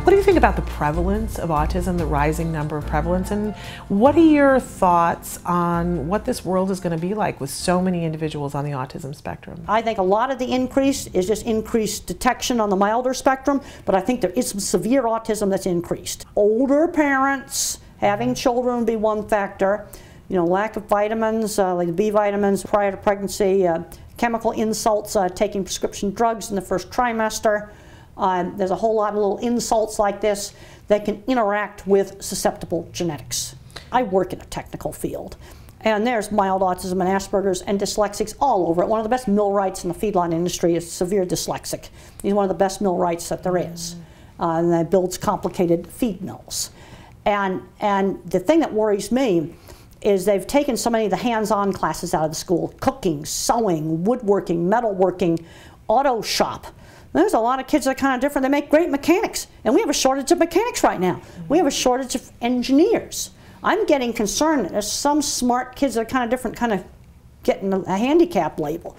What do you think about the prevalence of autism, the rising number of prevalence, and what are your thoughts on what this world is going to be like with so many individuals on the autism spectrum? I think a lot of the increase is just increased detection on the milder spectrum, but I think there is some severe autism that's increased. Older parents having children would be one factor. You know, lack of vitamins, like the B vitamins prior to pregnancy, chemical insults, taking prescription drugs in the first trimester. There's a whole lot of little insults like this that can interact with susceptible genetics. I work in a technical field, and there's mild autism and Asperger's and dyslexics all over it. One of the best millwrights in the feedlot industry is severe dyslexic. He's one of the best millwrights that there is, and that builds complicated feed mills. And the thing that worries me is they've taken so many of the hands-on classes out of the school: cooking, sewing, woodworking, metalworking, auto shop. There's a lot of kids that are kind of different. They make great mechanics, and we have a shortage of mechanics right now. We have a shortage of engineers. I'm getting concerned that there's some smart kids that are kind of different, kind of getting a handicap label.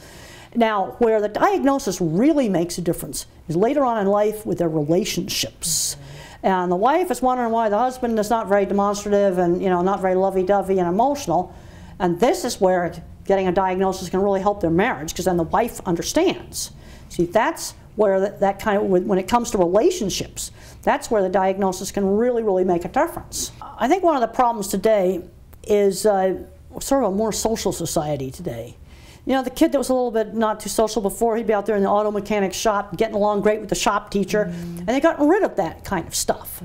Now, where the diagnosis really makes a difference is later on in life with their relationships. And the wife is wondering why the husband is not very demonstrative and, you know, not very lovey-dovey and emotional. And this is where getting a diagnosis can really help their marriage, because then the wife understands. See, that's where that kind of, when it comes to relationships, that's where the diagnosis can really, really make a difference. I think one of the problems today is sort of a more social society today. You know, the kid that was a little bit not too social before, he'd be out there in the auto mechanic shop getting along great with the shop teacher, and they got rid of that kind of stuff.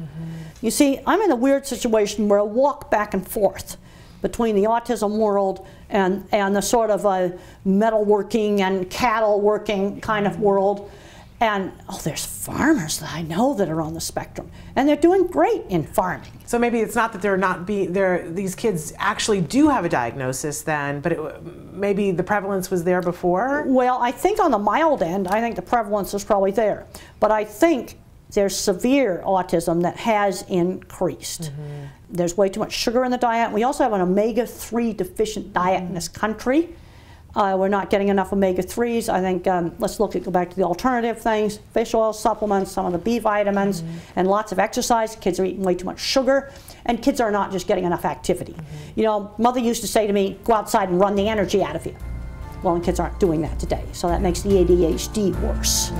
You see, I'm in a weird situation where I walk back and forth between the autism world and the sort of metalworking and cattle working kind of world. And oh, there's farmers that I know that are on the spectrum, and they're doing great in farming. So maybe it's not that these kids actually do have a diagnosis then, but maybe the prevalence was there before? Well, I think on the mild end, I think the prevalence is probably there. But I think there's severe autism that has increased. There's way too much sugar in the diet. We also have an omega-3 deficient diet in this country. We're not getting enough omega-3s. I think let's go back to the alternative things: fish oil supplements, some of the B vitamins, and lots of exercise. Kids are eating way too much sugar, and kids are not just getting enough activity. You know, mother used to say to me, go outside and run the energy out of you. Well, and kids aren't doing that today, so that makes the ADHD worse.